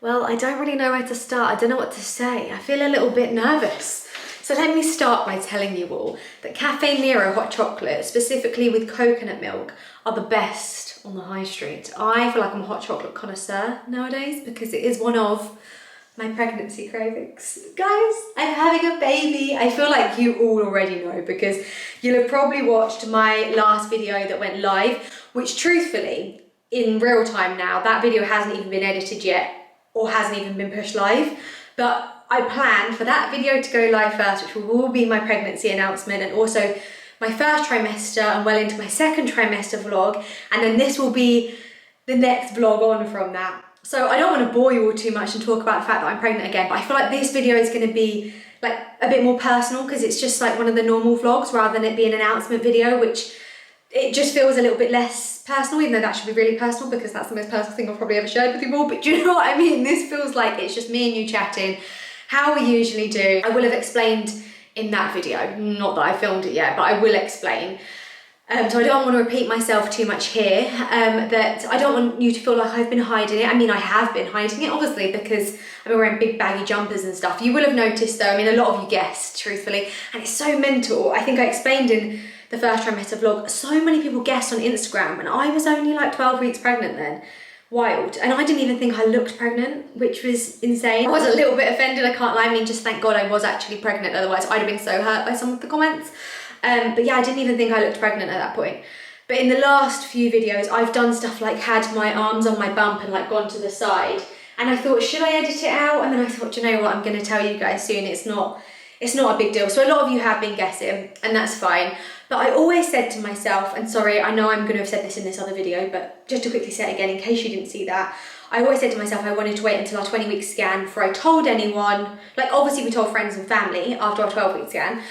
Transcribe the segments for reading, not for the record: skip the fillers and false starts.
Well, I don't really know where to start. I don't know what to say. I feel a little bit nervous. So let me start by telling you all that Cafe Nero hot chocolate, specifically with coconut milk, are the best on the high street. I feel like I'm a hot chocolate connoisseur nowadays because it is one of my pregnancy cravings. Guys, I'm having a baby. I feel like you all already know because you'll have probably watched my last video that went live, which truthfully, in real time now, that video hasn't even been edited yet or hasn't even been pushed live. But I plan for that video to go live first, which will be my pregnancy announcement and also my first trimester and well into my second trimester vlog. And then this will be the next vlog on from that. So I don't want to bore you all too much and talk about the fact that I'm pregnant again, but I feel like this video is going to be like a bit more personal because it's just like one of the normal vlogs rather than it being an announcement video, which it just feels a little bit less personal, even though that should be really personal because that's the most personal thing I've probably ever shared with you all. But do you know what I mean? This feels like it's just me and you chatting, how we usually do. I will have explained in that video, not that I filmed it yet, but I will explain. So I don't want to repeat myself too much here, that I don't want you to feel like I've been hiding it. I mean, I have been hiding it, obviously, because I've been wearing big baggy jumpers and stuff. You will have noticed though, I mean, a lot of you guessed, truthfully, and it's so mental. I think I explained in the first trimester vlog, so many people guessed on Instagram, and I was only like 12 weeks pregnant then. Wild. And I didn't even think I looked pregnant, which was insane. I was a little bit offended, I can't lie. I mean, just thank God I was actually pregnant, otherwise I'd have been so hurt by some of the comments. But yeah, I didn't even think I looked pregnant at that point. But in the last few videos, I've done stuff like had my arms on my bump and like gone to the side. And I thought, should I edit it out? And then I thought, you know what, I'm gonna tell you guys soon, it's not a big deal. So a lot of you have been guessing, and that's fine. But I always said to myself, and sorry, I know I'm gonna have said this in this other video, but just to quickly say it again in case you didn't see that, I always said to myself I wanted to wait until our 20-week scan before I told anyone. Like obviously we told friends and family after our 12-week scan,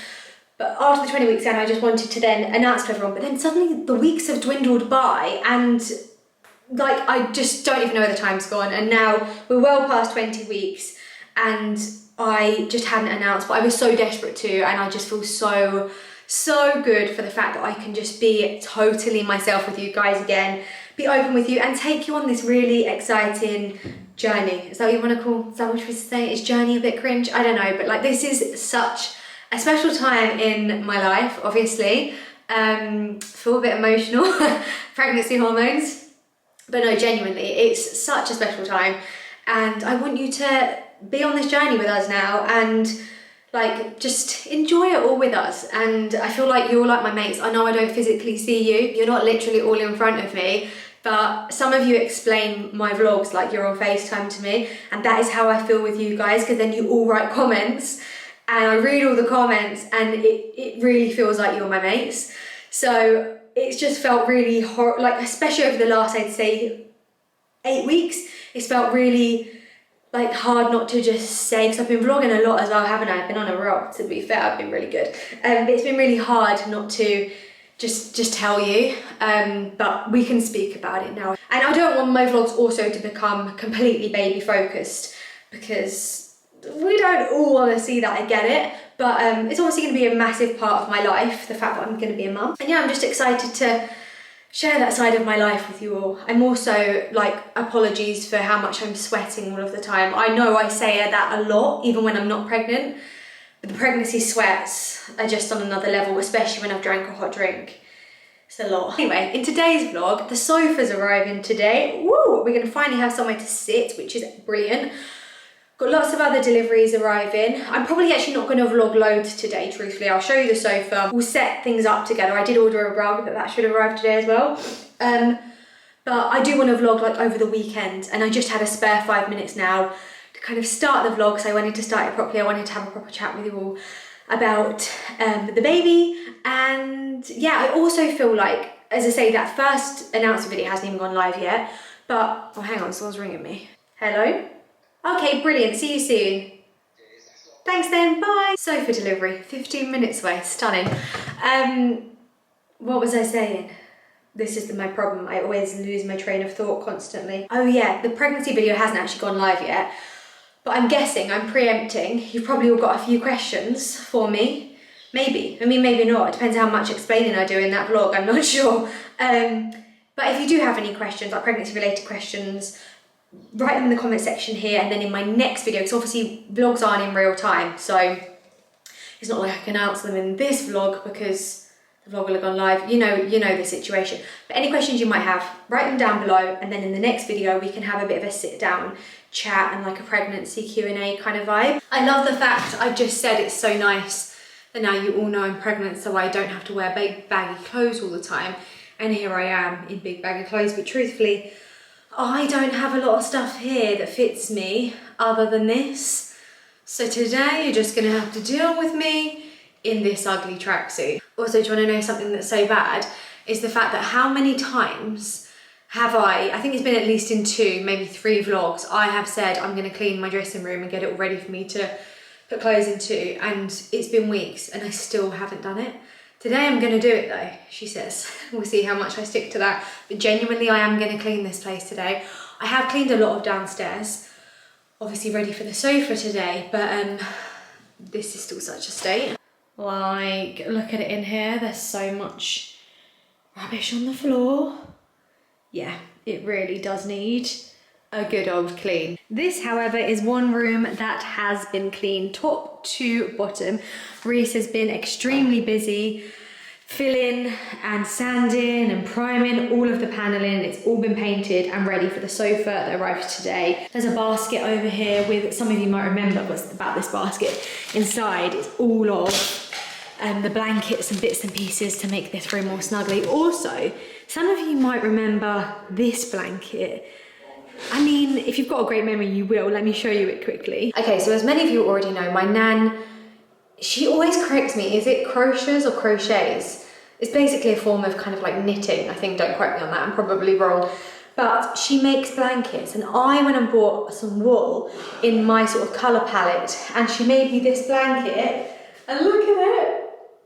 but after the 20-week scan I just wanted to then announce to everyone. But then suddenly the weeks have dwindled by and like I just don't even know where the time's gone, and now we're well past 20 weeks and I just hadn't announced, but I was so desperate to, and I just feel so good for the fact that I can just be totally myself with you guys again, be open with you and take you on this really exciting journey. Is that what you want to call, is that what we say? Is journey a bit cringe? I don't know, but like this is such a special time in my life, obviously. Feel a bit emotional, pregnancy hormones, but no, genuinely, it's such a special time and I want you to be on this journey with us now and like just enjoy it all with us. And I feel like you're like my mates. I know I don't physically see you, you're not literally all in front of me, but some of you explain my vlogs like you're on FaceTime to me, and that is how I feel with you guys, because then you all write comments and I read all the comments and it really feels like you're my mates. So it's just felt really hard, like especially over the last, I'd say 8 weeks, it's felt really like hard not to just say, because I've been vlogging a lot as well, haven't I? I've been on a roll, to be fair, I've been really good. But it's been really hard not to just tell you, but we can speak about it now. And I don't want my vlogs also to become completely baby focused, because we don't all want to see that, I get it. But it's obviously going to be a massive part of my life, the fact that I'm going to be a mum. And yeah, I'm just excited to share that side of my life with you all. I'm also like, apologies for how much I'm sweating all of the time. I know I say that a lot, even when I'm not pregnant, but the pregnancy sweats are just on another level, especially when I've drank a hot drink. It's a lot. Anyway, in today's vlog, the sofa's arriving today. Woo! We're gonna finally have somewhere to sit, which is brilliant. Got lots of other deliveries arriving. I'm probably actually not gonna vlog loads today, truthfully. I'll show you the sofa. We'll set things up together. I did order a rug, but that should arrive today as well. But I do wanna vlog like over the weekend, and I just had a spare 5 minutes now to kind of start the vlog, so I wanted to start it properly. I wanted to have a proper chat with you all about the baby. And yeah, I also feel like, as I say, that first announcement video hasn't even gone live yet, but, oh hang on, someone's ringing me. Hello? Okay, brilliant, see you soon. Thanks then, bye. Sofa delivery, 15 minutes away, stunning. What was I saying? This is my problem, I always lose my train of thought constantly. Oh yeah, the pregnancy video hasn't actually gone live yet, but I'm guessing, I'm preempting, you've probably all got a few questions for me. Maybe, I mean maybe not, it depends how much explaining I do in that vlog, I'm not sure. But if you do have any questions, like pregnancy related questions, write them in the comment section here, and then in my next video, because obviously vlogs aren't in real time, so it's not like I can answer them in this vlog because the vlog will have gone live. You know the situation. But any questions you might have, write them down below, and then in the next video we can have a bit of a sit down chat and like a pregnancy Q&A kind of vibe. I love the fact I've just said it's so nice that now you all know I'm pregnant, so I don't have to wear big baggy clothes all the time. And here I am in big baggy clothes, but truthfully, I don't have a lot of stuff here that fits me other than this. So today you're just gonna have to deal with me in this ugly tracksuit. Also, do you wanna know something that's so bad? Is the fact that how many times have I think it's been at least in 2, maybe 3 vlogs, I have said I'm gonna clean my dressing room and get it all ready for me to put clothes into, and it's been weeks and I still haven't done it. Today I'm gonna do it though, she says. We'll see how much I stick to that. But genuinely, I am gonna clean this place today. I have cleaned a lot of downstairs, obviously ready for the sofa today, but this is still such a state. Like, look at it in here, there's so much rubbish on the floor. Yeah, it really does need a good old clean. This, however, is one room that has been cleaned top to bottom. Reese has been extremely busy filling and sanding and priming all of the paneling. It's all been painted and ready for the sofa that arrived today. There's a basket over here with, some of you might remember what's about this basket. Inside it's all of the blankets and bits and pieces to make this room more snuggly. Also, some of you might remember this blanket. I mean, if you've got a great memory, you will. Let me show you it quickly. Okay, so as many of you already know, my nan, she always corrects me. Is it crochets or crochets? It's basically a form of kind of like knitting. I think, don't quote me on that, I'm probably wrong. But she makes blankets, and I went and bought some wool in my sort of colour palette, and she made me this blanket, and look at it.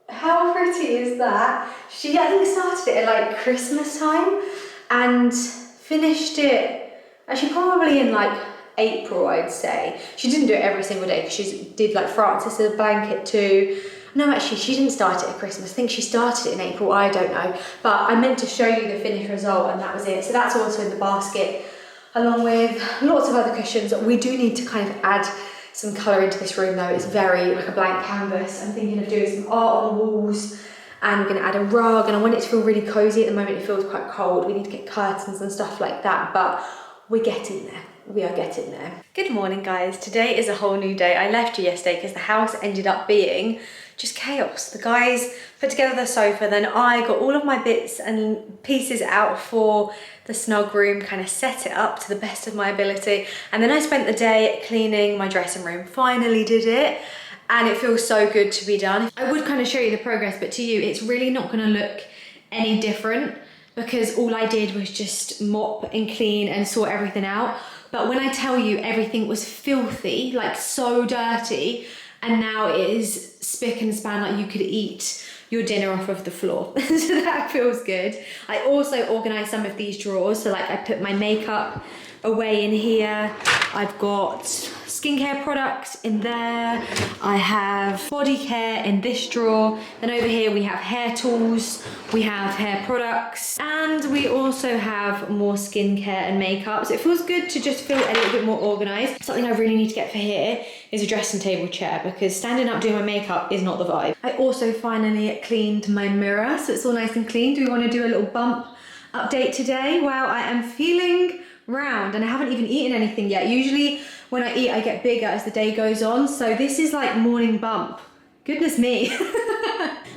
How pretty is that? She, I think, started it at like Christmas time and finished it actually probably in like April, I'd say. She didn't do it every single day because she did like Francis's blanket too. No, actually, she didn't start it at Christmas. I think she started it in April, I don't know. But I meant to show you the finished result, and that was it. So that's also in the basket, along with lots of other cushions. We do need to kind of add some colour into this room though. It's very like a blank canvas. I'm thinking of doing some art on the walls, and we're gonna add a rug, and I want it to feel really cosy. At the moment it feels quite cold. We need to get curtains and stuff like that, but we're getting there. We are getting there. Good morning, guys. Today is a whole new day. I left you yesterday because the house ended up being just chaos. The guys put together the sofa, then I got all of my bits and pieces out for the snug room, kind of set it up to the best of my ability, and then I spent the day cleaning my dressing room. Finally did it, and it feels so good to be done. I would kind of show you the progress, but to you it's really not going to look any different because all I did was just mop and clean and sort everything out. But when I tell you everything was filthy, like so dirty, and now it is spick and span, like you could eat your dinner off of the floor. So that feels good. I also organised some of these drawers. So like I put my makeup away in here. I've got skincare products in there. I have body care in this drawer. Then over here we have hair tools, we have hair products, and we also have more skincare and makeup. So it feels good to just feel a little bit more organised. Something I really need to get for here is a dressing table chair, because standing up doing my makeup is not the vibe. I also finally cleaned my mirror, so it's all nice and clean. Do we want to do a little bump update today? Wow, I am feeling round, and I haven't even eaten anything yet. Usually when I eat I get bigger as the day goes on, so this is like morning bump. Goodness me.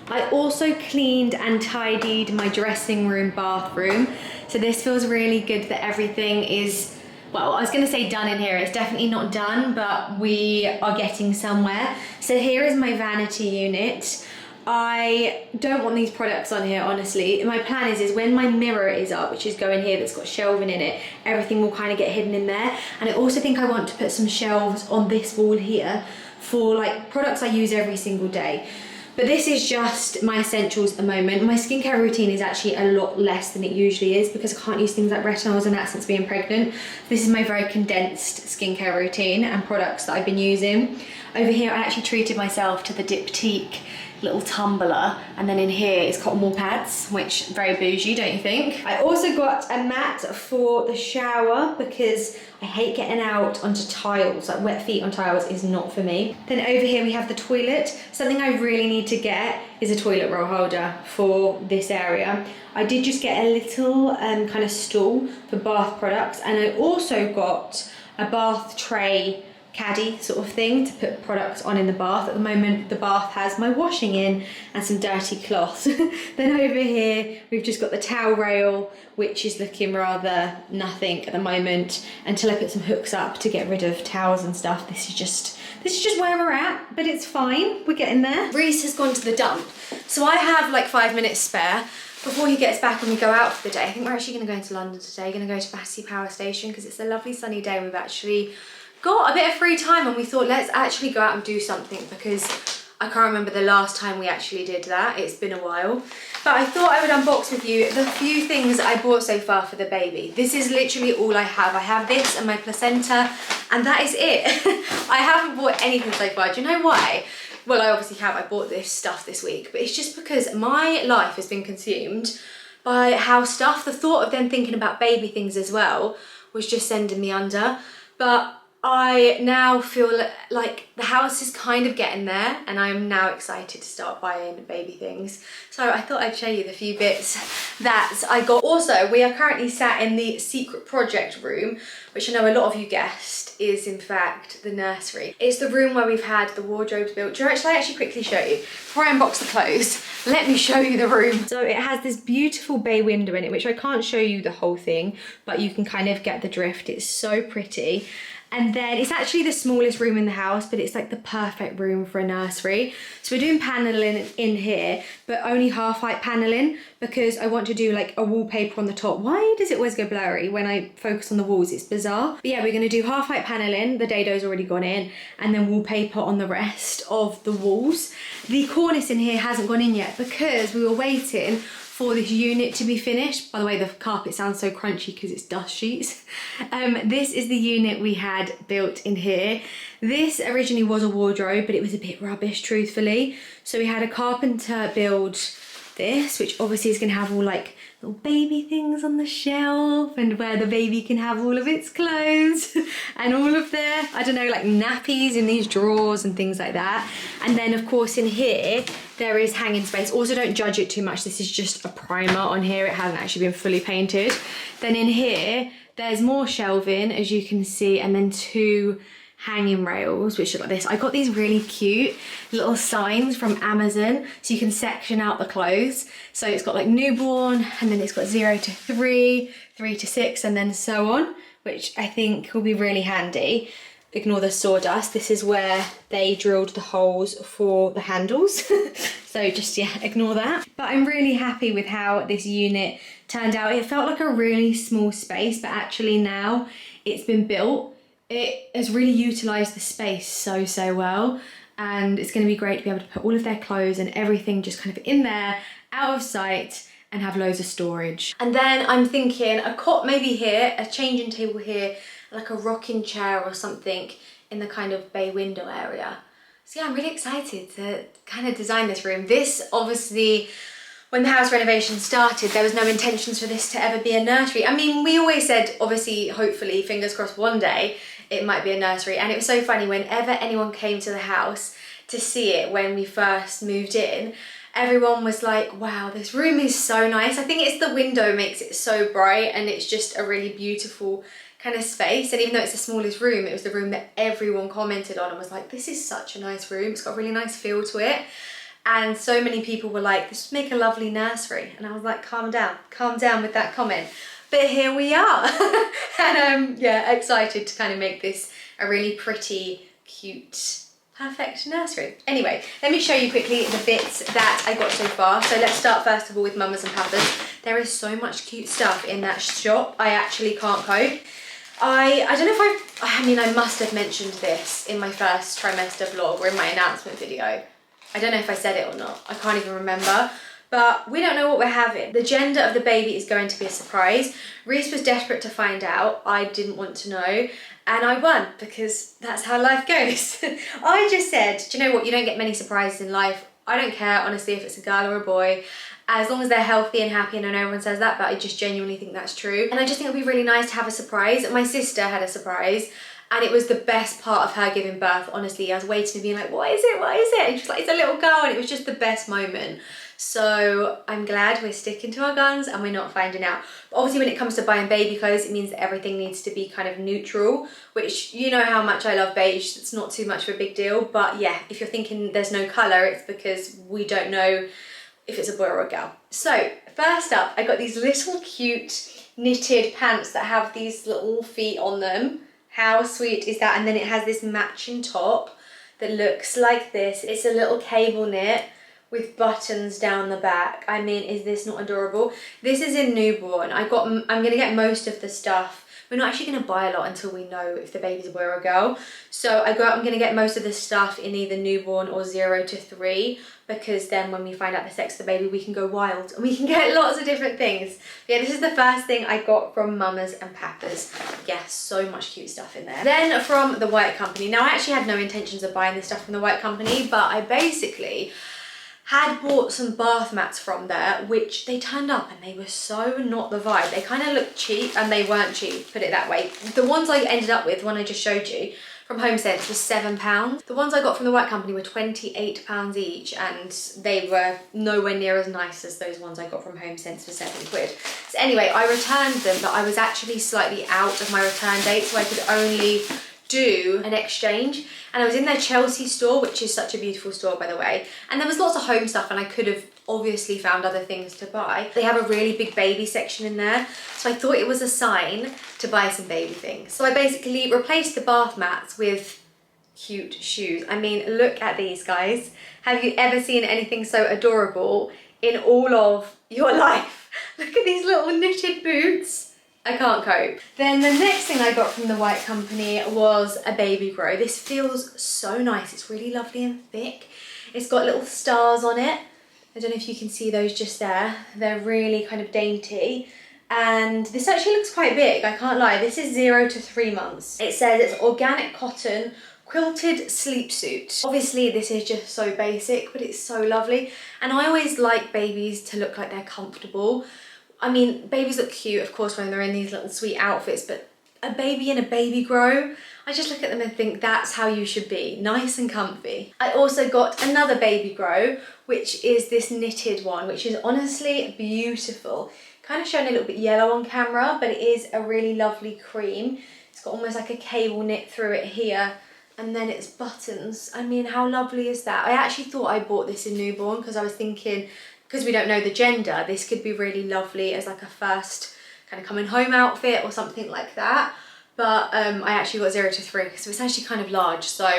I also cleaned and tidied my dressing room, bathroom, so this feels really good that everything is, well, I was going to say done in here. It's definitely not done, but we are getting somewhere. So here is my vanity unit. I don't want these products on here, honestly. My plan is when my mirror is up, which is going here, that's got shelving in it, everything will kind of get hidden in there. And I also think I want to put some shelves on this wall here for like products I use every single day. But this is just my essentials at the moment. My skincare routine is actually a lot less than it usually is because I can't use things like retinols and that since being pregnant. This is my very condensed skincare routine and products that I've been using. Over here I actually treated myself to the Diptyque little tumbler, and then in here is cotton wool pads, which very bougie, don't you think? I also got a mat for the shower because I hate getting out onto tiles, like wet feet on tiles is not for me. Then over here we have the toilet. Something I really need to get is a toilet roll holder for this area. I did just get a little kind of stool for bath products, and I also got a bath tray caddy sort of thing to put products on in the bath. At the moment the bath has my washing in and some dirty cloths. Then over here we've just got the towel rail, which is looking rather nothing at the moment until I put some hooks up to get rid of towels and stuff. This is just where we're at, but it's fine, we're getting there. Reese has gone to the dump, so I have like 5 minutes spare before he gets back and we go out for the day. I think we're actually going to go into London today, going to go to Battersea Power Station because it's a lovely sunny day. We've actually got a bit of free time and we thought let's actually go out and do something because I can't remember the last time we actually did that. It's been a while. But I thought I would unbox with you the few things I bought so far for the baby. This is literally all I have. I have this and my placenta and that is it. I haven't bought anything so far. Do you know why? Well, I obviously have. I bought this stuff this week, but it's just because my life has been consumed by house stuff. The thought of them thinking about baby things as well was just sending me under. But I now feel like the house is kind of getting there and I'm now excited to start buying baby things. So I thought I'd show you the few bits that I got. Also, we are currently sat in the secret project room, which I know a lot of you guessed is in fact the nursery. It's the room where we've had the wardrobes built. Shall I actually quickly show you? Before I unbox the clothes, let me show you the room. So it has this beautiful bay window in it, which I can't show you the whole thing, but you can kind of get the drift. It's so pretty. And then it's actually the smallest room in the house, but it's like the perfect room for a nursery. So we're doing paneling in here, but only half height paneling because I want to do like a wallpaper on the top. Why does it always go blurry when I focus on the walls? It's bizarre. But yeah, we're gonna do half height paneling. The dado's already gone in, and then wallpaper on the rest of the walls. The cornice in here hasn't gone in yet because we were waiting for this unit to be finished. By the way, the carpet sounds so crunchy because it's dust sheets. This is the unit we had built in here. This originally was a wardrobe, but it was a bit rubbish, truthfully. So we had a carpenter build this, which obviously is gonna have all like little baby things on the shelf and where the baby can have all of its clothes and all of their, I don't know, like nappies in these drawers and things like that. And then of course in here, there is hanging space. Also don't judge it too much. This is just a primer on here. It hasn't actually been fully painted. Then in here, there's more shelving as you can see, and then 2 hanging rails which look like this. I got these really cute little signs from Amazon so you can section out the clothes. So it's got like newborn, and then it's got 0 to 3, 3 to 6, and then so on, which I think will be really handy. Ignore the sawdust. This is where they drilled the holes for the handles. So just, yeah, ignore that. But I'm really happy with how this unit turned out. It felt like a really small space, but actually now it's been built, it has really utilised the space so well. And it's going to be great to be able to put all of their clothes and everything just kind of in there, out of sight, and have loads of storage. And then I'm thinking a cot maybe here, a changing table here, like a rocking chair or something in the kind of bay window area. So yeah, I'm really excited to kind of design this room. This obviously, when the house renovation started, there was no intentions for this to ever be a nursery. I mean, we always said, obviously, hopefully, fingers crossed, one day it might be a nursery. And it was so funny, whenever anyone came to the house to see it when we first moved in, everyone was like, wow, this room is so nice. I think it's the window makes it so bright, and it's just a really beautiful kind of space. And even though it's the smallest room, it was the room that everyone commented on and was like, this is such a nice room. It's got a really nice feel to it. And so many people were like, this would make a lovely nursery. And I was like, calm down with that comment. But here we are. And yeah, excited to kind of make this a really pretty, cute, perfect nursery. Anyway, let me show you quickly the bits that I got so far. So let's start first of all with Mamas and Papas. There is so much cute stuff in that shop. I actually can't cope. I don't know if I mean, I must have mentioned this in my first trimester vlog or in my announcement video. I don't know if I said it or not. I can't even remember. But we don't know what we're having. The gender of the baby is going to be a surprise. Reese was desperate to find out. I didn't want to know. And I won, because that's how life goes. I just said, do you know what? You don't get many surprises in life. I don't care, honestly, if it's a girl or a boy, as long as they're healthy and happy. And I know everyone says that, but I just genuinely think that's true. And I just think it'd be really nice to have a surprise. My sister had a surprise, and it was the best part of her giving birth, honestly. I was waiting to be like, what is it, what is it? And she's like, it's a little girl, and it was just the best moment. So I'm glad we're sticking to our guns and we're not finding out. But obviously when it comes to buying baby clothes, it means that everything needs to be kind of neutral, which you know how much I love beige. It's not too much of a big deal. But yeah, if you're thinking there's no colour, it's because we don't know if it's a boy or a girl. So first up, I got these little cute knitted pants that have these little feet on them. How sweet is that? And then it has this matching top that looks like this. It's a little cable knit with buttons down the back. I mean, is this not adorable? This is in newborn. I'm gonna get most of the stuff. We're not actually gonna buy a lot until we know if the baby's a boy or a girl. So I'm gonna get most of the stuff in either newborn or 0 to 3, because then when we find out the sex of the baby, we can go wild and we can get lots of different things. But yeah, this is the first thing I got from Mamas and Papas. Yeah, so much cute stuff in there. Then from the White Company. Now I actually had no intentions of buying this stuff from the White Company, but I basically had bought some bath mats from there, which they turned up and they were so not the vibe. They kind of looked cheap, and they weren't cheap, put it that way. The ones I ended up with, one I just showed you, from HomeSense was £7. The ones I got from the White Company were £28 each, and they were nowhere near as nice as those ones I got from HomeSense for £7. So anyway, I returned them, but I was actually slightly out of my return date, so I could only do an exchange. And I was in their Chelsea store, which is such a beautiful store, by the way, and there was lots of home stuff, and I could have obviously found other things to buy. They have a really big baby section in there, so I thought it was a sign to buy some baby things. So I basically replaced the bath mats with cute shoes. I mean, look at these, guys. Have you ever seen anything so adorable in all of your life? Look at these little knitted boots. I can't cope. Then the next thing I got from the White Company was a baby grow. This feels so nice. It's really lovely and thick. It's got little stars on it. I don't know if you can see those just there. They're really kind of dainty. And this actually looks quite big, I can't lie. This is 0 to 3 months. It says it's organic cotton, quilted sleep suit. Obviously this is just so basic, but it's so lovely. And I always like babies to look like they're comfortable. I mean, babies look cute, of course, when they're in these little sweet outfits, but a baby in a baby grow, I just look at them and think that's how you should be, nice and comfy. I also got another baby grow, which is this knitted one, which is honestly beautiful. Kind of showing a little bit yellow on camera, but it is a really lovely cream. It's got almost like a cable knit through it here, and then it's buttons. I mean, how lovely is that? I actually thought I bought this in newborn, because I was thinking, because we don't know the gender, this could be really lovely as like a first kind of coming home outfit or something like that. But I actually got 0 to 3, so it's actually kind of large, so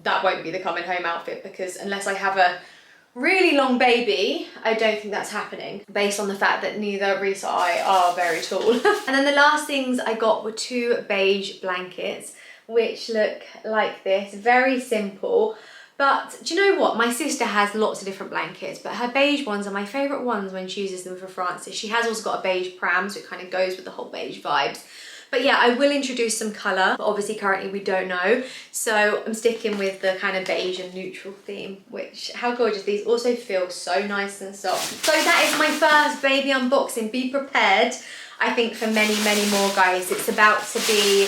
that won't be the coming home outfit, because unless I have a really long baby, I don't think that's happening, based on the fact that neither Reese or I are very tall. And then the last things I got were 2 beige blankets, which look like this, very simple. But do you know what? My sister has lots of different blankets, but her beige ones are my favourite ones when she uses them for Francis. She has also got a beige pram, so it kind of goes with the whole beige vibes. But yeah, I will introduce some colour, but obviously currently we don't know. So I'm sticking with the kind of beige and neutral theme, which, how gorgeous. These also feel so nice and soft. So that is my first baby unboxing. Be prepared, I think, for many, many more, guys. It's about to be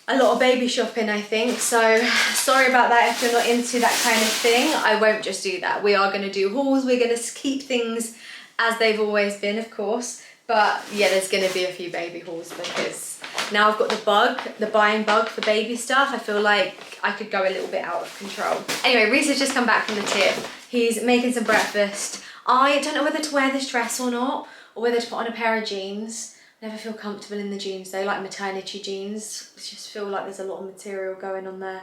a lot of baby shopping, I think, so sorry about that if you're not into that kind of thing. I won't just do that. We are going to do hauls. We're going to keep things as they've always been, of course, but yeah, there's going to be a few baby hauls, because now I've got the buying bug for baby stuff. I feel like I could go a little bit out of control. Anyway, Reese has just come back from the tip. He's making some breakfast. I don't know whether to wear this dress or not, or whether to put on a pair of jeans. Never feel comfortable in the jeans though, like maternity jeans. I just feel like there's a lot of material going on there.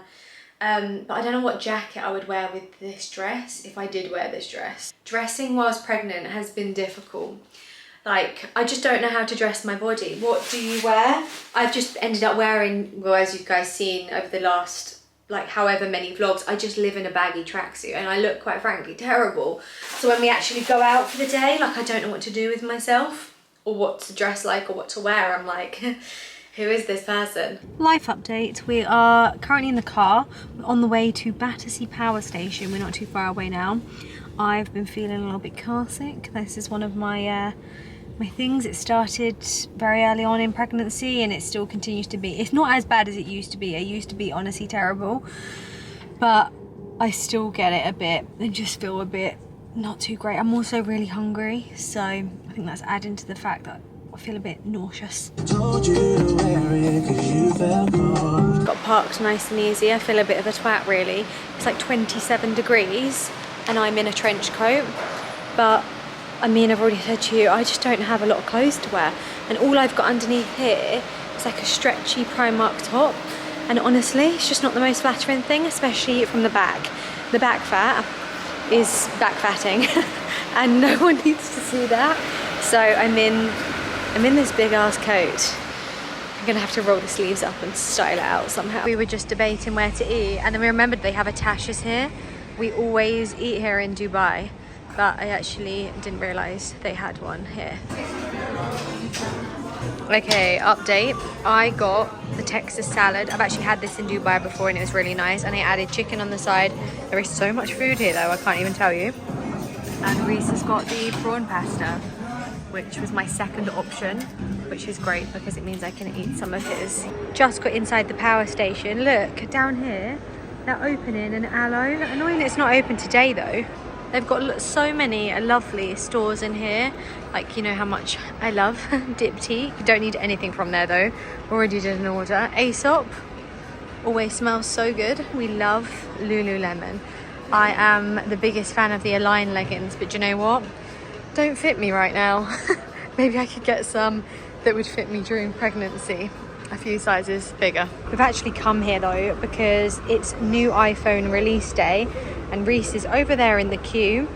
But I don't know what jacket I would wear with this dress, if I did wear this dress. Dressing whilst pregnant has been difficult. Like, I just don't know how to dress my body. What do you wear? I've just ended up wearing, well, as you guys seen over the last, like, however many vlogs, I just live in a baggy tracksuit and I look, quite frankly, terrible. So when we actually go out for the day, like, I don't know what to do with myself, or what to dress like, or what to wear. I'm like, Who is this person? Life update. We are currently in the car. We're on the way to Battersea Power Station. We're not too far away now. I've been feeling a little bit car sick. This is one of my my things. It started very early on in pregnancy and it still continues to be. It's not as bad as it used to be. It used to be honestly terrible, but I still get it a bit and just feel a bit not too great. I'm also really hungry, so I think that's adding to the fact that I feel a bit nauseous. Got parked nice and easy. I feel a bit of a twat really. It's like 27 degrees and I'm in a trench coat, but I mean, I've already said to you, I just don't have a lot of clothes to wear, and all I've got underneath here is like a stretchy Primark top, and honestly it's just not the most flattering thing, especially from the back. The back fat is back fatting and no one needs to see that, so I'm in this big ass coat. I'm gonna have to roll the sleeves up and style it out somehow. We were just debating where to eat and then we remembered they have a Tasha's here. We always eat here in Dubai, but I actually didn't realise they had one here. Okay, update. I got the Texas salad. I've actually had this in Dubai before and it was really nice, and I added chicken on the side. There is so much food here though, I can't even tell you. And Reese has got the prawn pasta, which was my second option, which is great because it means I can eat some of his. Just got inside the power station. Look, down here, they're opening an Aloe. Annoying it's not open today though. They've got so many lovely stores in here. Like, you know how much I love Diptyque. You don't need anything from there though. Already did an order. Aesop always smells so good. We love Lululemon. I am the biggest fan of the Align leggings, but you know what? Don't fit me right now. Maybe I could get some that would fit me during pregnancy. A few sizes bigger. We've actually come here though because it's new iPhone release day and Reese is over there in the queue,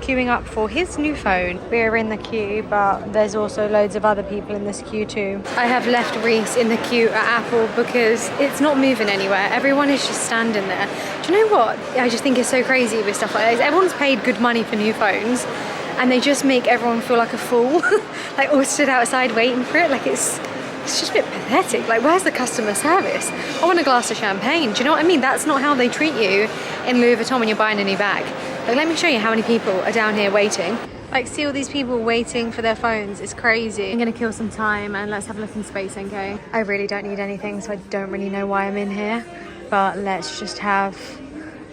queuing up for his new phone. We're in the queue, but there's also loads of other people in this queue too. I have left Reese in the queue at Apple because it's not moving anywhere. Everyone is just standing there. Do you know what? I just think it's so crazy with stuff like this. Everyone's paid good money for new phones and they just make everyone feel like a fool. Like all stood outside waiting for it. Like it's just a bit pathetic. Like, where's the customer service? I want a glass of champagne. Do you know what I mean? That's not how they treat you in Louis Vuitton when you're buying a new bag. Like, let me show you how many people are down here waiting. Like, see all these people waiting for their phones. It's crazy. I'm gonna kill some time and let's have a look in Space NK. I really don't need anything, so I don't really know why I'm in here. But let's just have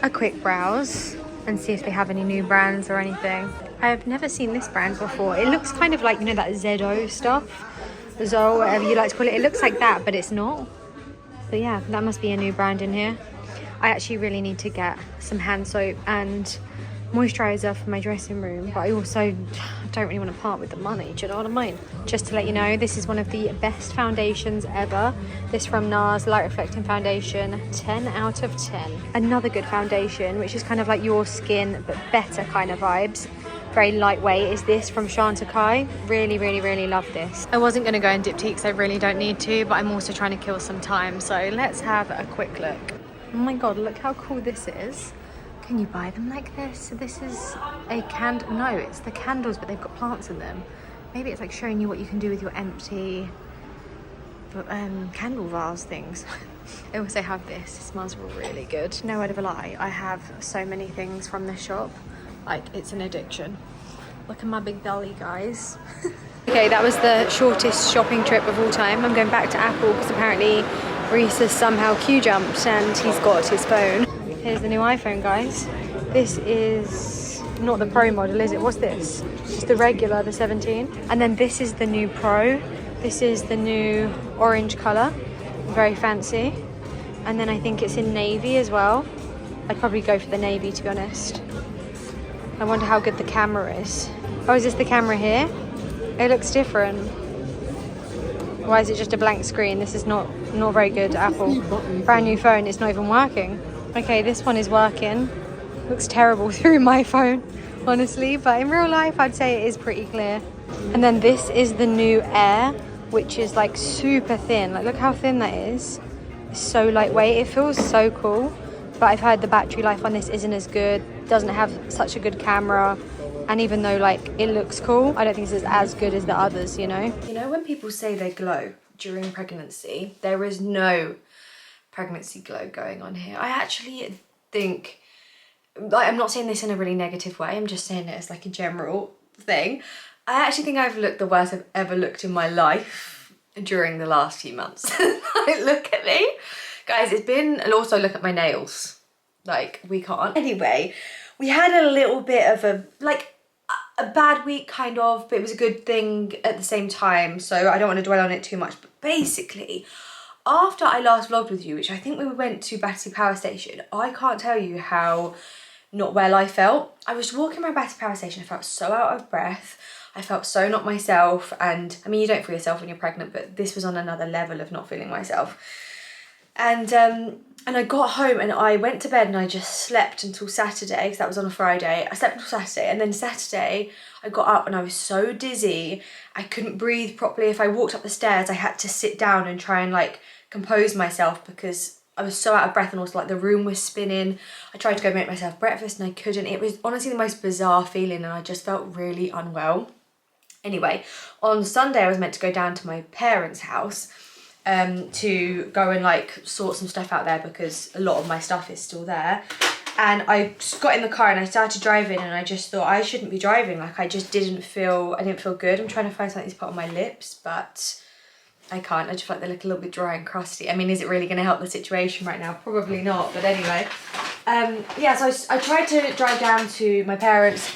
a quick browse and see if they have any new brands or anything. I've never seen this brand before. It looks kind of like, you know, that Zedo stuff. Zoe, whatever you like to call it. It looks like that, but it's not. But yeah, that must be a new brand in here. I actually really need to get some hand soap and moisturizer for my dressing room, but I also don't really want to part with the money. Do you know what I mean? Just to let you know, this is one of the best foundations ever. This from NARS Light Reflecting Foundation, 10 out of 10. Another good foundation, which is kind of like your skin, but better kind of vibes. Very lightweight, is this from Chantecaille. Really, really, really love this. I wasn't going to go in Diptyque because I really don't need to, but I'm also trying to kill some time. So let's have a quick look. Oh my God, look how cool this is. Can you buy them like this? This is a candle. No, it's the candles, but they've got plants in them. Maybe it's like showing you what you can do with your empty candle vase things. I also have this. It smells really good. No word of a lie. I have so many things from this shop. Like, it's an addiction. Look at my big belly, guys. Okay, that was the shortest shopping trip of all time. I'm going back to Apple because apparently Reese has somehow queue jumped and he's got his phone. Here's the new iPhone, guys. This is not the Pro model, is it? What's this? It's the regular, the 17. And then this is the new Pro. This is the new orange color. Very fancy. And then I think it's in navy as well. I'd probably go for the navy, to be honest. I wonder how good the camera is. Oh, is this the camera here? It looks different. Why is it just a blank screen? This is not very good, Apple. Brand new phone, it's not even working. Okay, this one is working. Looks terrible through my phone, honestly, but in real life, I'd say it is pretty clear. And then this is the new Air, which is like super thin. Like, look how thin that is. It's so lightweight. It feels so cool. But I've heard the battery life on this isn't as good, doesn't have such a good camera, and even though like it looks cool, I don't think this is as good as the others, you know? You know when people say they glow, during pregnancy. There is no pregnancy glow going on here. I actually think, like, I'm not saying this in a really negative way, I'm just saying it as like a general thing. I actually think I've looked the worst I've ever looked in my life during the last few months. Like, look at me. Guys, it's been, and also look at my nails. Like, we can't. Anyway, we had a little bit of a bad week kind of, but it was a good thing at the same time. So I don't want to dwell on it too much. But basically, after I last vlogged with you, which I think we went to Battersea Power Station, I can't tell you how not well I felt. I was walking around Battersea Power Station, I felt so out of breath. I felt so not myself. And I mean, you don't feel yourself when you're pregnant, but this was on another level of not feeling myself. And I got home and I went to bed and I just slept until Saturday, because that was on a Friday. I slept until Saturday, and then Saturday I got up and I was so dizzy. I couldn't breathe properly. If I walked up the stairs, I had to sit down and try and like compose myself because I was so out of breath, and also like the room was spinning. I tried to go make myself breakfast and I couldn't. It was honestly the most bizarre feeling, and I just felt really unwell. Anyway, on Sunday I was meant to go down to my parents' house to go and like sort some stuff out there because a lot of my stuff is still there. And I just got in the car and I started driving, and I just thought I shouldn't be driving. Like, I didn't feel good. I'm trying to find something to put on my lips, but I can't. I just feel like they look a little bit dry and crusty. I mean, is it really going to help the situation right now? Probably not, but anyway. Yeah, so I tried to drive down to my parents',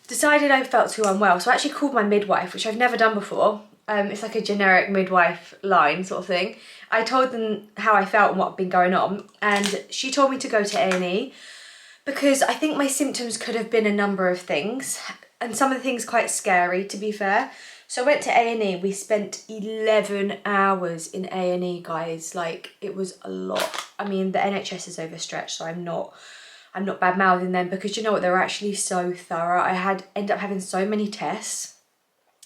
decided I felt too unwell, so I actually called my midwife, which I've never done before. It's like a generic midwife line sort of thing. I told them how I felt and what had been going on, and she told me to go to A&E because I think my symptoms could have been a number of things, and some of the things quite scary, to be fair. So I went to A&E. We spent 11 hours in A&E, guys. Like, it was a lot. I mean, the NHS is overstretched, so I'm not bad mouthing them, because you know what, they were actually so thorough. I ended up having so many tests.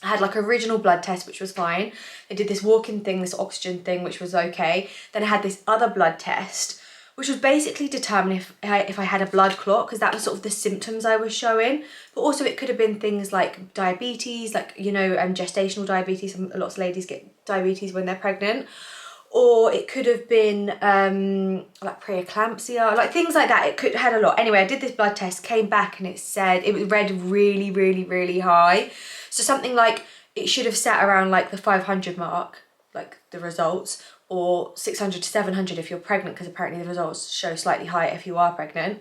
I had like original blood test, which was fine. They did this walk-in thing, this oxygen thing, which was okay. Then I had this other blood test, which was basically determine if I had a blood clot, because that was sort of the symptoms I was showing. But also it could have been things like diabetes, like, you know, gestational diabetes. Lots of ladies get diabetes when they're pregnant. Or it could have been like preeclampsia, like things like that. It could had a lot. Anyway, I did this blood test, came back, and it said, it was read really, really, really high. So something like, it should have sat around like the 500 mark, like the results, or 600 to 700 if you're pregnant, because apparently the results show slightly higher if you are pregnant.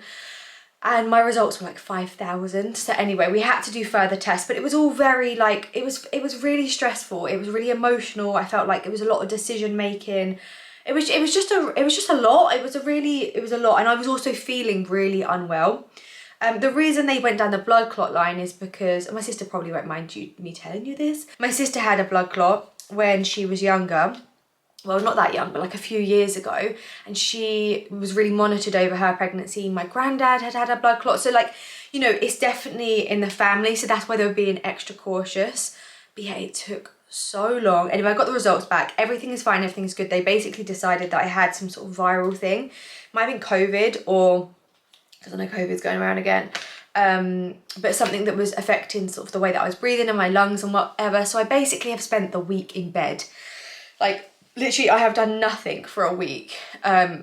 And my results were like 5,000. So anyway, we had to do further tests, but it was all very like, it was really stressful. It was really emotional. I felt like it was a lot of decision making. It was just a lot. It was a lot. And I was also feeling really unwell. The reason they went down the blood clot line is because, and my sister probably won't mind me telling you this. My sister had a blood clot when she was younger. Well, not that young, but like a few years ago. And she was really monitored over her pregnancy. My granddad had a blood clot. So like, you know, it's definitely in the family. So that's why they were being extra cautious. But yeah, it took so long. Anyway, I got the results back. Everything is fine. Everything's good. They basically decided that I had some sort of viral thing. Might have been COVID, or, because I know COVID's going around again. But something that was affecting sort of the way that I was breathing and my lungs and whatever. So I basically have spent the week in bed. Like, literally, I have done nothing for a week,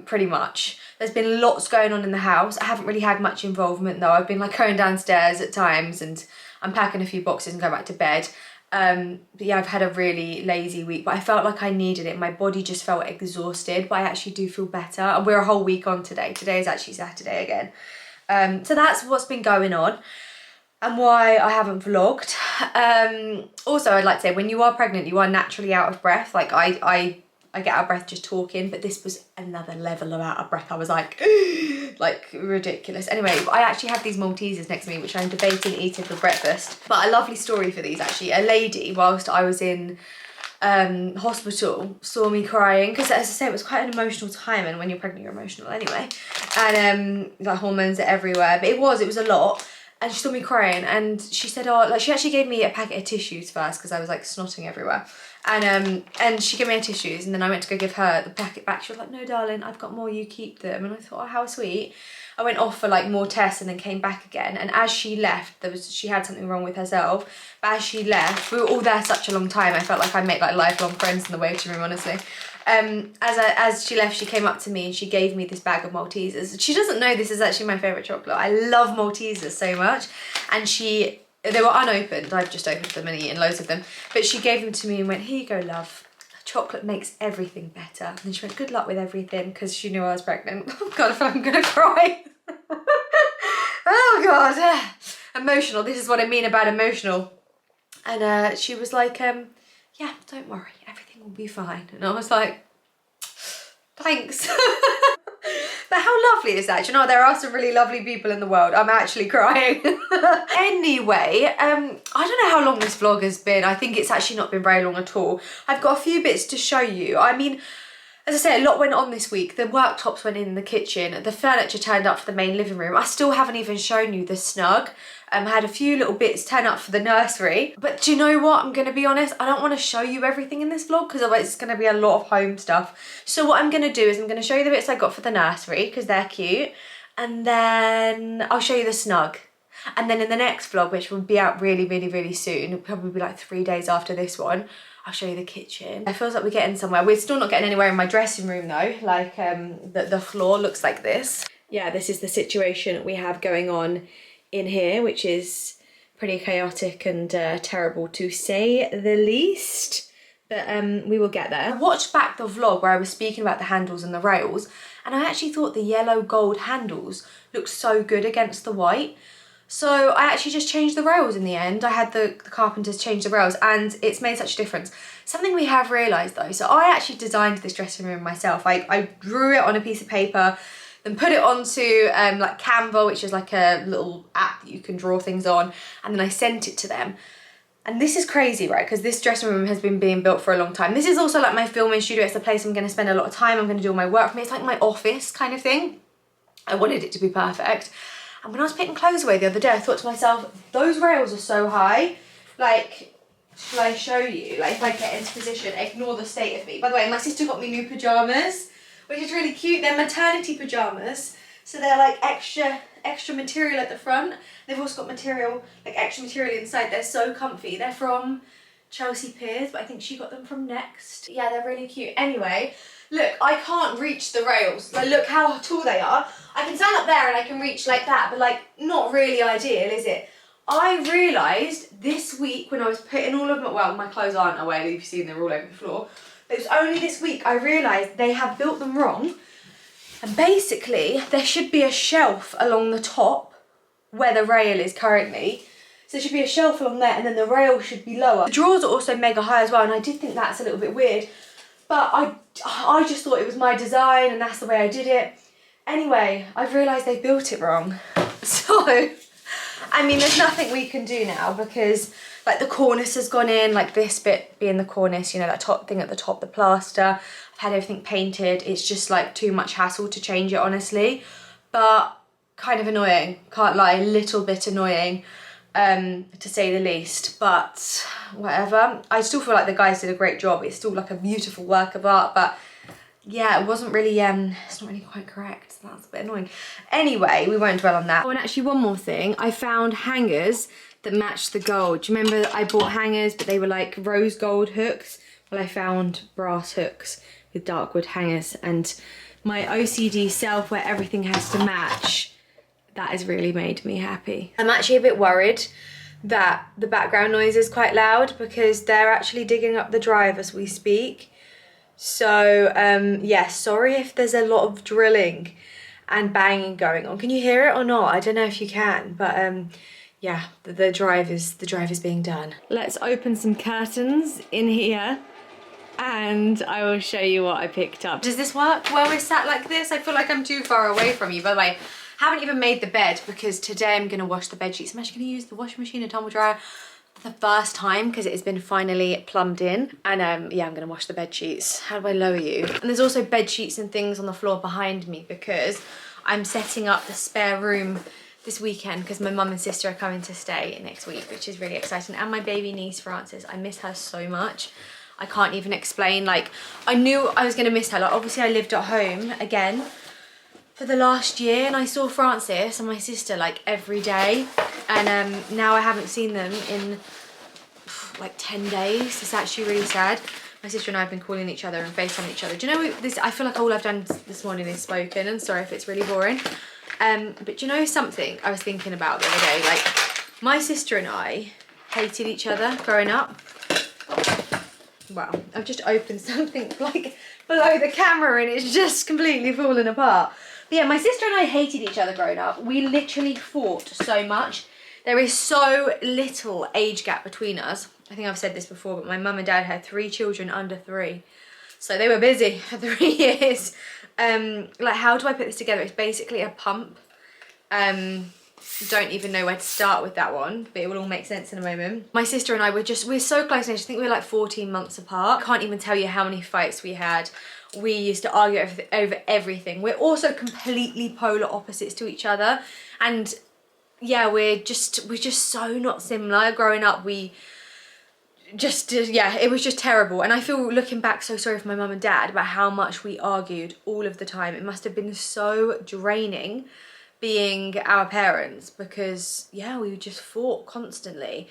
pretty much. There's been lots going on in the house. I haven't really had much involvement though. I've been like going downstairs at times and unpacking a few boxes and going back to bed. But yeah, I've had a really lazy week, but I felt like I needed it. My body just felt exhausted, but I actually do feel better. And we're a whole week on today. Today is actually Saturday again. So that's what's been going on and why I haven't vlogged. Also, I'd like to say, when you are pregnant, you are naturally out of breath. Like I get out of breath just talking, but this was another level of out of breath. I was like, like ridiculous. Anyway, I actually have these Maltesers next to me, which I'm debating eating for breakfast. But a lovely story for these actually. A lady, whilst I was in hospital, saw me crying, because as I say, it was quite an emotional time, and when you're pregnant, you're emotional anyway. And like hormones are everywhere, but it was a lot. And she saw me crying, and she said, oh, like she actually gave me a packet of tissues first, because I was like snotting everywhere. And she gave me her tissues, and then I went to go give her the packet back. She was like, no darling, I've got more, you keep them. And I thought, oh, how sweet. I went off for like more tests and then came back again, and as she left, she had something wrong with herself, but as she left, we were all there such a long time, I felt like I made like lifelong friends in the waiting room, honestly. As she left, she came up to me and she gave me this bag of Maltesers. She doesn't know this is actually my favourite chocolate. I love Maltesers so much, and they were unopened. I've just opened them and eaten loads of them, but she gave them to me and went, here you go, love. Chocolate makes everything better. And then she went, good luck with everything, because she knew I was pregnant. Oh God, I feel like I'm gonna cry. Oh God, emotional. This is what I mean about emotional. And she was like, yeah, don't worry, everything will be fine. And I was like, thanks. But how lovely is that? Do you know, there are some really lovely people in the world. I'm actually crying. Anyway, I don't know how long this vlog has been. I think it's actually not been very long at all. I've got a few bits to show you. I mean, as I say, a lot went on this week. The worktops went in the kitchen. The furniture turned up for the main living room. I still haven't even shown you the SNUG. I had a few little bits turn up for the nursery. But do you know what? I'm going to be honest. I don't want to show you everything in this vlog because otherwise it's going to be a lot of home stuff. So what I'm going to do is I'm going to show you the bits I got for the nursery because they're cute. And then I'll show you the SNUG. And then in the next vlog, which will be out really, really, really soon, it'll probably be like 3 days after this one, I'll show you the kitchen. It feels like we're getting somewhere. We're still not getting anywhere in my dressing room though. Like the floor looks like this. Yeah, this is the situation we have going on in here, which is pretty chaotic and terrible to say the least. But we will get there. I watched back the vlog where I was speaking about the handles and the rails, and I actually thought the yellow gold handles looked so good against the white. So I actually just changed the rails in the end. I had the carpenters change the rails and it's made such a difference. Something we have realised though, so I actually designed this dressing room myself. I drew it on a piece of paper, then put it onto like Canva, which is like a little app that you can draw things on, and then I sent it to them. And this is crazy, right? Because this dressing room has been being built for a long time. This is also like my filming studio. It's the place I'm going to spend a lot of time. I'm going to do all my work from. It's like my office kind of thing. I wanted it to be perfect. And when I was putting clothes away the other day, I thought to myself, those rails are so high. Like, shall I show you? Like, if I get into position, ignore the state of me. By the way, my sister got me new pyjamas, which is really cute. They're maternity pyjamas. So they're like extra material at the front. They've also got material, like extra material inside. They're so comfy. They're from Chelsea Piers, but I think she got them from Next. Yeah, they're really cute. Anyway, look, I can't reach the rails. Like, look how tall they are. I can stand up there and I can reach like that, but like, not really ideal, is it? I realised this week when I was putting all of my clothes aren't away, you've seen they're all over the floor. But it was only this week I realised they have built them wrong. And basically, there should be a shelf along the top where the rail is currently. So there should be a shelf along there and then the rail should be lower. The drawers are also mega high as well, and I did think that's a little bit weird. But I just thought it was my design and that's the way I did it. Anyway, I've realised they built it wrong. So, I mean, there's nothing we can do now because like the cornice has gone in, like this bit being the cornice, you know, that top thing at the top, the plaster. I've had everything painted. It's just like too much hassle to change it, honestly. But kind of annoying, can't lie, a little bit annoying. To say the least, but whatever. I still feel like the guys did a great job. It's still like a beautiful work of art, but yeah, it wasn't really, it's not really quite correct. So that's a bit annoying. Anyway, we won't dwell on that. Oh, and actually one more thing. I found hangers that matched the gold. Do you remember I bought hangers, but they were like rose gold hooks? Well, I found brass hooks with dark wood hangers, and my OCD self where everything has to match, that has really made me happy. I'm actually a bit worried that the background noise is quite loud because they're actually digging up the drive as we speak. So yeah, sorry if there's a lot of drilling and banging going on. Can you hear it or not? I don't know if you can, but yeah, the drive is being done. Let's open some curtains in here and I will show you what I picked up. Does this work where we're sat like this? I feel like I'm too far away from you. By the way, haven't even made the bed because today I'm gonna wash the bed sheets. I'm actually gonna use the washing machine and tumble dryer for the first time because it has been finally plumbed in. And yeah, I'm gonna wash the bed sheets. How do I lower you? And there's also bed sheets and things on the floor behind me because I'm setting up the spare room this weekend because my mum and sister are coming to stay next week, which is really exciting. And my baby niece Frances, I miss her so much. I can't even explain. Like, I knew I was going to miss her. Like, obviously I lived at home again for the last year, and I saw Francis and my sister like every day, and now I haven't seen them in like 10 days. It's actually really sad. My sister and I have been calling each other and FaceTiming each other. Do you know this? I feel like all I've done this morning is spoken, and sorry if it's really boring. But do you know something I was thinking about the other day? Like, my sister and I hated each other growing up. Wow, I've just opened something like below the camera and it's just completely fallen apart. But yeah, my sister and I hated each other growing up. We literally fought so much. There is so little age gap between us. I think I've said this before, but my mum and dad had 3 children under 3. So they were busy for 3 years. Like, how do I put this together? It's basically a pump. Don't even know where to start with that one, but it will all make sense in a moment. My sister and I we're so close in age. I think we were like 14 months apart. I can't even tell you how many fights we had. We used to argue over everything. We're also completely polar opposites to each other, and yeah, we're just so not similar. Growing up, we just yeah, it was just terrible. And I feel, looking back, so sorry for my mum and dad about how much we argued all of the time. It must have been so draining being our parents, because yeah, we just fought constantly.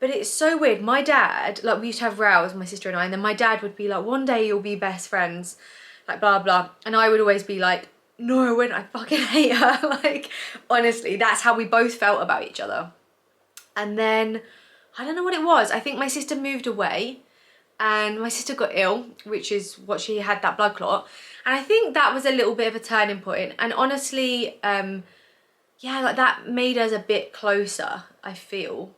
But it's so weird. My dad, like, we used to have rows, my sister and I, and then my dad would be like, one day you'll be best friends, like blah blah, and I would always be like, no I wouldn't, I fucking hate her. Like, honestly, that's how we both felt about each other. And then I don't know what it was. I think my sister moved away and my sister got ill, which is what she had, that blood clot. And I think that was a little bit of a turning point. And honestly, yeah, like, that made us a bit closer, I feel.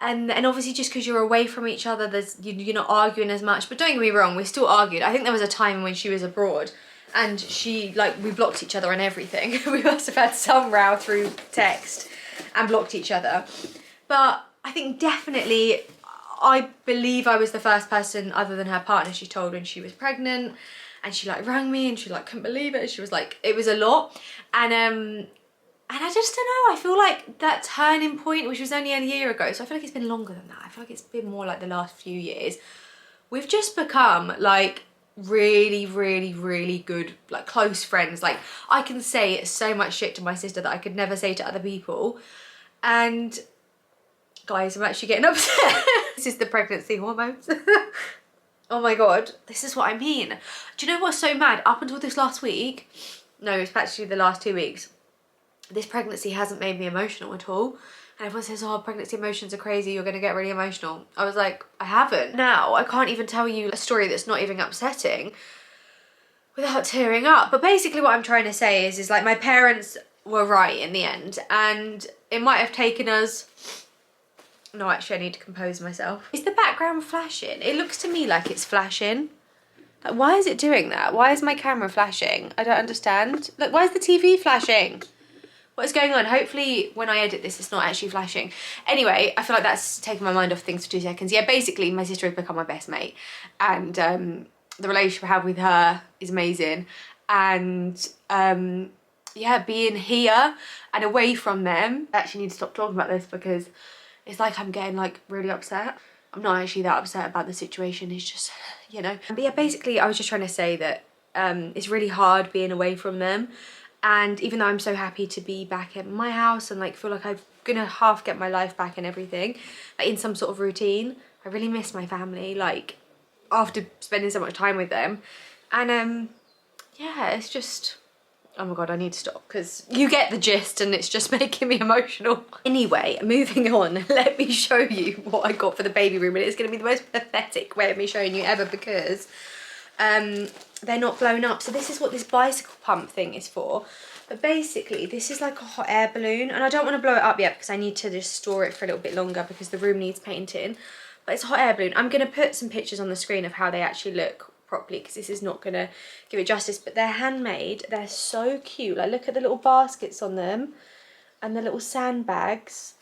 And obviously, just because you're away from each other, you're not arguing as much. But don't get me wrong, we still argued. I think there was a time when she was abroad and we blocked each other and everything. We must have had some row through text and blocked each other. But I think definitely, I believe I was the first person other than her partner she told when she was pregnant. And she like rang me and she like couldn't believe it. She was like, it was a lot. And I just don't know, I feel like that turning point, which was only a year ago, so I feel like it's been longer than that. I feel like it's been more like the last few years. We've just become like really, really, really good, like, close friends. Like, I can say so much shit to my sister that I could never say to other people. And guys, I'm actually getting upset. This is the pregnancy hormones. Oh my God, this is what I mean. Do you know what's so mad? Up until this last week, no, it's actually the last 2 weeks, this pregnancy hasn't made me emotional at all. And everyone says, oh, pregnancy emotions are crazy, you're gonna get really emotional. I was like, I haven't. Now, I can't even tell you a story that's not even upsetting without tearing up. But basically what I'm trying to say is like, my parents were right in the end. And it might have taken us... No, actually, I need to compose myself. Is the background flashing? It looks to me like it's flashing. Like, why is it doing that? Why is my camera flashing? I don't understand. Look, why is the TV flashing? What is going on? Hopefully when I edit this, it's not actually flashing. Anyway, I feel like that's taken my mind off things for 2 seconds. Yeah, basically my sister has become my best mate, and the relationship I have with her is amazing. And yeah, being here and away from them, I actually need to stop talking about this because it's like I'm getting like really upset. I'm not actually that upset about the situation, it's just, you know. But yeah, basically I was just trying to say that it's really hard being away from them. And even though I'm so happy to be back at my house and like feel like I'm gonna half get my life back and everything, like in some sort of routine, I really miss my family, like after spending so much time with them. And yeah, it's just, oh my God, I need to stop because you get the gist and it's just making me emotional. Anyway, moving on, let me show you what I got for the baby room, and it's gonna be the most pathetic way of me showing you ever because they're not blown up. So this is what this bicycle pump thing is for. But basically this is like a hot air balloon, and I don't want to blow it up yet because I need to just store it for a little bit longer because the room needs painting. But it's a hot air balloon. I'm going to put some pictures on the screen of how they actually look properly because this is not going to give it justice. But they're handmade. They're so cute. Like, look at the little baskets on them and the little sandbags,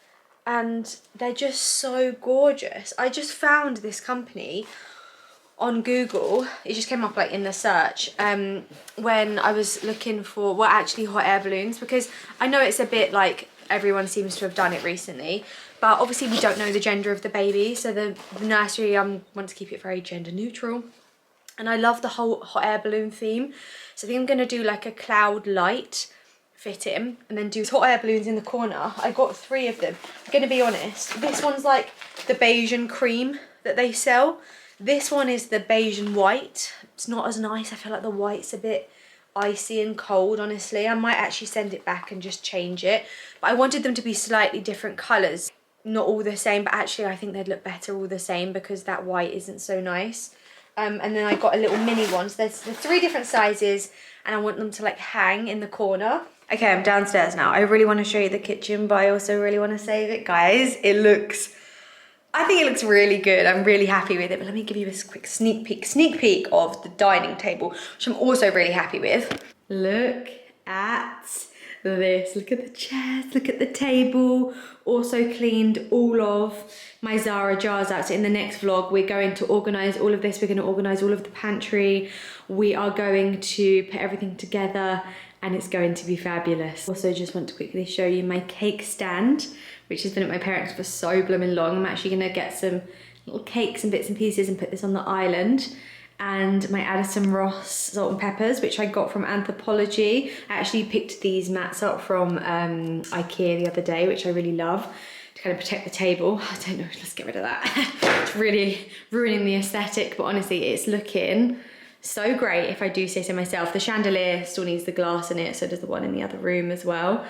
and they're just so gorgeous. I just found this company on Google. It just came up like in the search when I was looking for, well, actually hot air balloons, because I know it's a bit like everyone seems to have done it recently. But obviously we don't know the gender of the baby, so the nursery want to keep it very gender neutral. And I love the whole hot air balloon theme. So I think I'm gonna do like a cloud light fit in and then do hot air balloons in the corner. I got 3 of them. I'm gonna be honest, this one's like the beige and cream that they sell. This one is the beige and white. It's not as nice. I feel like the white's a bit icy and cold, honestly. I might actually send it back and just change it. But I wanted them to be slightly different colours. Not all the same, but actually I think they'd look better all the same because that white isn't so nice. And then I got a little mini one. So there's 3 different sizes and I want them to like hang in the corner. Okay, I'm downstairs now. I really want to show you the kitchen, but I also really want to save it. Guys, I think it looks really good. I'm really happy with it, but let me give you a quick sneak peek of the dining table, which I'm also really happy with. Look at this. Look at the chairs, look at the table. Also cleaned all of my Zara jars out. So in the next vlog, we're going to organize all of this. We're going to organize all of the pantry. We are going to put everything together and it's going to be fabulous. Also just want to quickly show you my cake stand, which has been at my parents' for so blooming long. I'm actually gonna get some little cakes and bits and pieces and put this on the island. And my Addison Ross salt and peppers, which I got from Anthropology. I actually picked these mats up from IKEA the other day, which I really love, to kind of protect the table. I don't know, let's get rid of that. It's really ruining the aesthetic, but honestly, it's looking so great if I do say so myself. The chandelier still needs the glass in it, so does the one in the other room as well.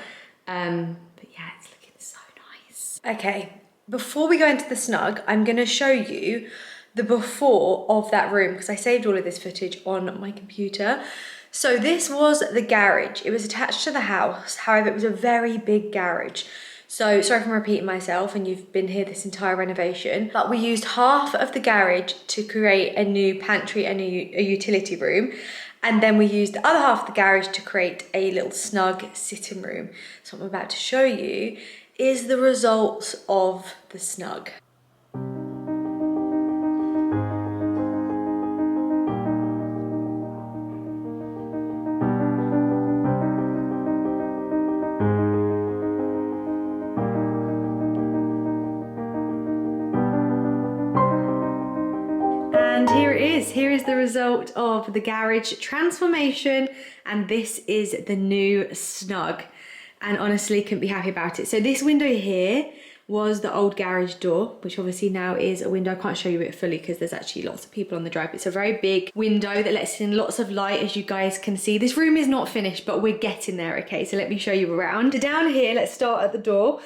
But yeah, it's looking so nice. Okay, before we go into the SNUG, I'm gonna show you the before of that room because I saved all of this footage on my computer. So this was the garage. It was attached to the house. However, it was a very big garage. So sorry if I'm repeating myself and you've been here this entire renovation, but we used half of the garage to create a new pantry and a utility room. And then we used the other half of the garage to create a little snug sitting room. So what I'm about to show you is the results of the SNUG. Here is the result of the garage transformation, and this is the new SNUG, and honestly couldn't be happy about it. So this window here was the old garage door, which obviously now is a window. I can't show you it fully because there's actually lots of people on the drive. It's a very big window that lets in lots of light, as you guys can see. This room is not finished, but we're getting there, okay? So let me show you around. So down here, let's start at the door.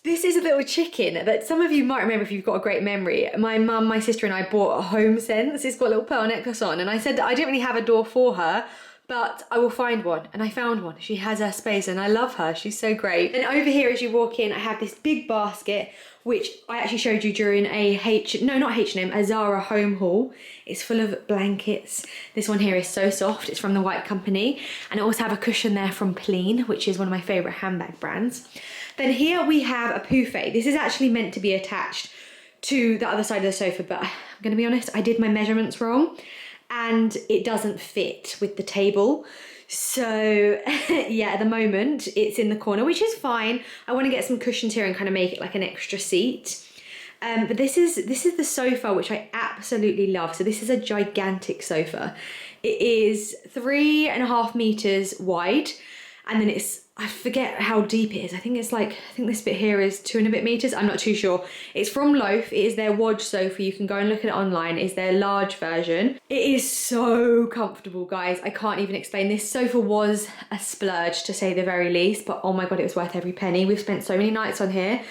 This is a little chicken that some of you might remember if you've got a great memory. My mum, my sister and I bought a home sense. It's got a little pearl necklace on, and I said that I didn't really have a door for her, but I will find one, and I found one. She has her space and I love her. She's so great. And over here as you walk in, I have this big basket, which I actually showed you during a Zara home haul. It's full of blankets. This one here is so soft. It's from the White Company. And I also have a cushion there from Pleen, which is one of my favorite handbag brands. Then here we have a pouffet. This is actually meant to be attached to the other side of the sofa, but I'm gonna be honest, I did my measurements wrong and it doesn't fit with the table. So yeah, at the moment it's in the corner, which is fine. I want to get some cushions here and kind of make it like an extra seat. But this is the sofa, which I absolutely love. So this is a gigantic sofa. It is 3.5 meters wide, and then I forget how deep it is. I think this bit here is 2 and a bit meters. I'm not too sure. It's from Loaf. It is their Wodge sofa. You can go and look at it online. It's their large version. It is so comfortable, guys. I can't even explain. This sofa was a splurge, to say the very least, but oh my God, it was worth every penny. We've spent so many nights on here.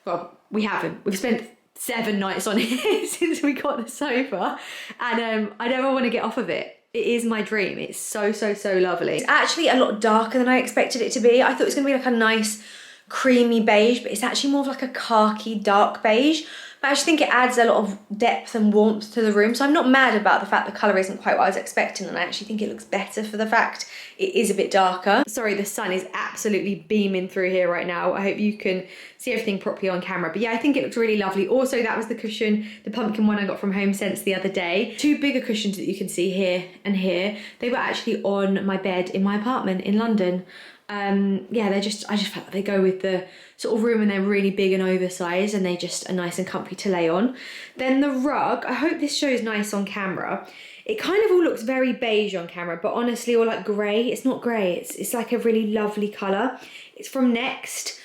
Well, we haven't. We've spent 7 nights on here since we got the sofa, and I never want to get off of it. It is my dream. It's so, so, so lovely. It's actually a lot darker than I expected it to be. I thought it was gonna be like a nice creamy beige, but it's actually more of like a khaki dark beige. But I actually think it adds a lot of depth and warmth to the room. So I'm not mad about the fact the colour isn't quite what I was expecting, and I actually think it looks better for the fact it is a bit darker. Sorry, the sun is absolutely beaming through here right now. I hope you can see everything properly on camera. But yeah, I think it looks really lovely. Also, that was the cushion, the pumpkin one I got from Home Sense the other day. 2 bigger cushions that you can see here and here. They were actually on my bed in my apartment in London. Yeah, I just felt like they go with the sort of room, and they're really big and oversized, and they just are nice and comfy to lay on. Then the rug, I hope this shows nice on camera. It kind of all looks very beige on camera, but honestly, or like grey. It's not grey, it's like a really lovely colour. It's from Next.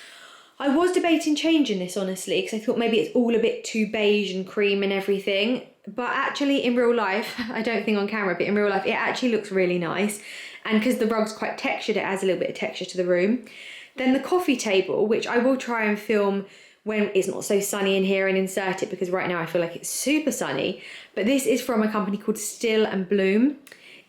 I was debating changing this, honestly, because I thought maybe it's all a bit too beige and cream and everything. But actually, in real life, I don't think on camera, but in real life, it actually looks really nice. And because the rug's quite textured, it adds a little bit of texture to the room. Then the coffee table, which I will try and film when it's not so sunny in here and insert it, because right now I feel like it's super sunny. But this is from a company called Still and Bloom.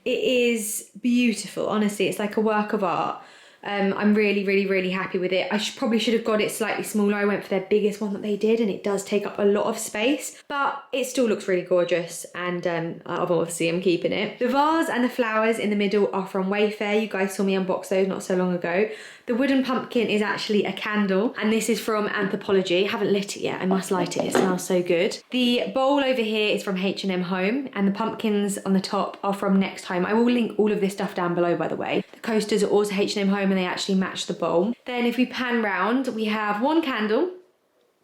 It is beautiful, honestly. It's like a work of art. I'm really happy with it. I probably should have got it slightly smaller. I went for their biggest one that they did, and it does take up a lot of space, but it still looks really gorgeous, and obviously I'm keeping it. The vase and the flowers in the middle are from Wayfair. You guys saw me unbox those not so long ago. The wooden pumpkin is actually a candle, and this is from Anthropology. I haven't lit it yet. I must light it. It smells so good. The bowl over here is from H&M Home, and the pumpkins on the top are from Next Home. I will link all of this stuff down below, by the way. The coasters are also H&M Home, and they actually match the bowl. Then if we pan round, we have one candle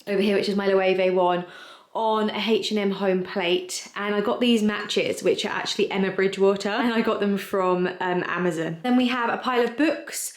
over here, which is my Loewe one, on a H&M Home plate, and I got these matches, which are actually Emma Bridgewater, and I got them from Amazon. Then we have a pile of books,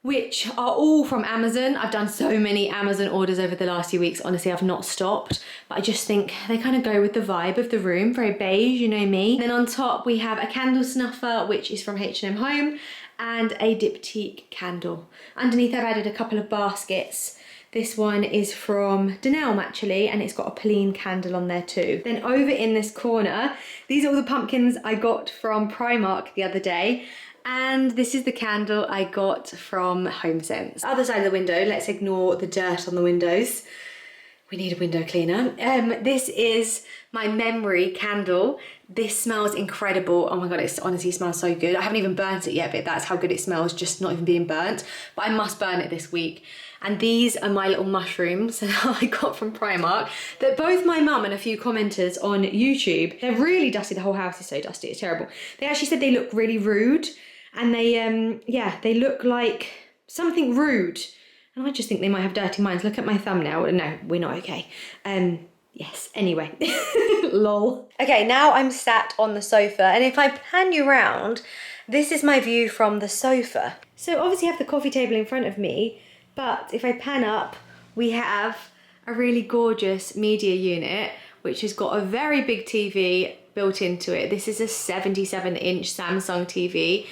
which are all from Amazon. I've done so many Amazon orders over the last few weeks. Honestly, I've not stopped, but I just think they kind of go with the vibe of the room, very beige, you know me. And then on top we have a candle snuffer, which is from H&M Home, and a diptyque candle. Underneath I've added a couple of baskets. This one is from Denelm actually, and it's got a Pauline candle on there too. Then over in this corner, these are all the pumpkins I got from Primark the other day. And this is the candle I got from HomeSense. Other side of the window, let's ignore the dirt on the windows. We need a window cleaner. This is my memory candle. This smells incredible. Oh my God, it honestly smells so good. I haven't even burnt it yet, but that's how good it smells, just not even being burnt. But I must burn it this week. And these are my little mushrooms that I got from Primark, that both my mum and a few commenters on YouTube, they're really dusty. The whole house is so dusty, it's terrible. They actually said they look really rude. And they, yeah, they look like something rude. And I just think they might have dirty minds. Look at my thumbnail. No, we're not okay. Yes, anyway. Lol. Okay, now I'm sat on the sofa. And if I pan you round, this is my view from the sofa. So obviously I have the coffee table in front of me. But if I pan up, we have a really gorgeous media unit, which has got a very big TV built into it. This is a 77-inch Samsung TV.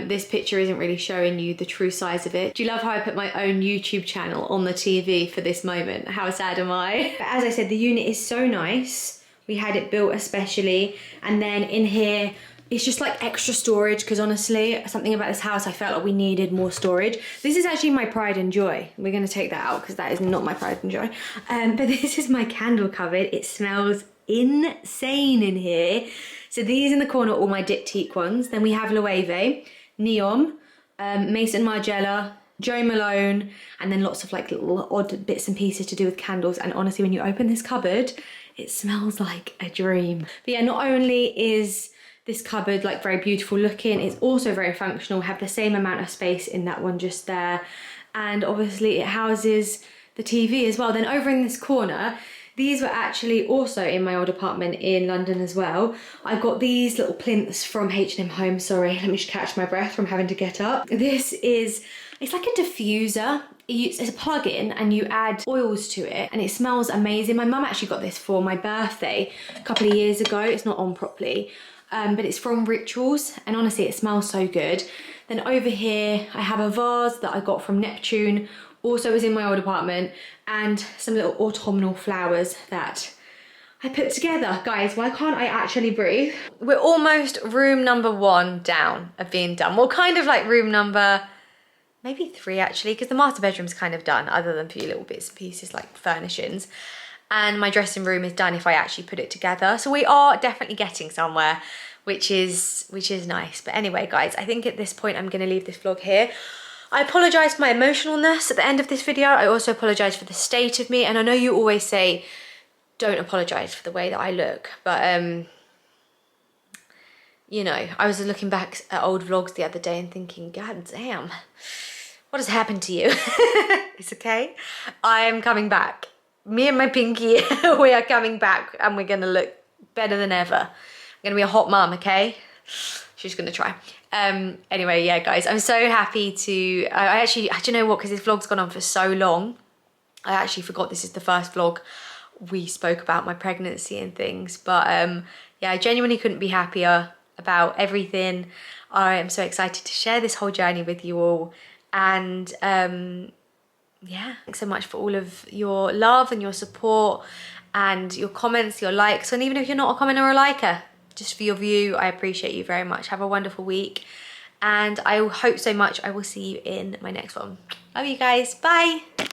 This picture isn't really showing you the true size of it. Do you love how I put my own YouTube channel on the TV for this moment? How sad am I? But as I said, the unit is so nice. We had it built especially. And then in here, it's just like extra storage, because honestly, something about this house, I felt like we needed more storage. This is actually my pride and joy. We're gonna take that out because that is not my pride and joy. But this is my candle cupboard. It smells insane in here. So these in the corner are all my diptyque ones. Then we have Loewe, Neon, Mason Margiela, Jo Malone, and then lots of like little odd bits and pieces to do with candles. And honestly, when you open this cupboard, it smells like a dream. But yeah, not only is this cupboard like very beautiful looking, it's also very functional. We have the same amount of space in that one just there. And obviously it houses the TV as well. Then over in this corner, these were actually also in my old apartment in London as well. I got these little plinths from H&M Home. Sorry, let me just catch my breath from having to get up. This is, it's like a diffuser. It's a plug-in and you add oils to it and it smells amazing. My mum actually got this for my birthday a couple of years ago. It's not on properly, but it's from Rituals and honestly it smells so good. Then over here I have a vase that I got from Neptune, also was in my old apartment, and some little autumnal flowers that I put together. Guys, why can't I actually breathe? We're almost room number 1 down of being done. Well, kind of like room number maybe 3 actually, because the master bedroom's kind of done, other than a few little bits and pieces like furnishings. And my dressing room is done if I actually put it together. So we are definitely getting somewhere, which is nice. But anyway, guys, I think at this point I'm gonna leave this vlog here. I apologise for my emotionalness at the end of this video. I also apologise for the state of me. And I know you always say, don't apologise for the way that I look. But you know, I was looking back at old vlogs the other day and thinking, God damn, what has happened to you? It's okay. I am coming back. Me and my pinky, we are coming back and we're gonna look better than ever. I'm gonna be a hot mum, okay? She's gonna try. Anyway, yeah, guys, I'm so happy to, I actually, do you know what? Because this vlog's gone on for so long, I actually forgot this is the first vlog we spoke about my pregnancy and things. But yeah, I genuinely couldn't be happier about everything. I am so excited to share this whole journey with you all. And yeah, thanks so much for all of your love and your support and your comments, your likes, and even if you're not a commenter or a liker, just for your view, I appreciate you very much. Have a wonderful week, and I hope so much I will see you in my next one. Love you guys, bye.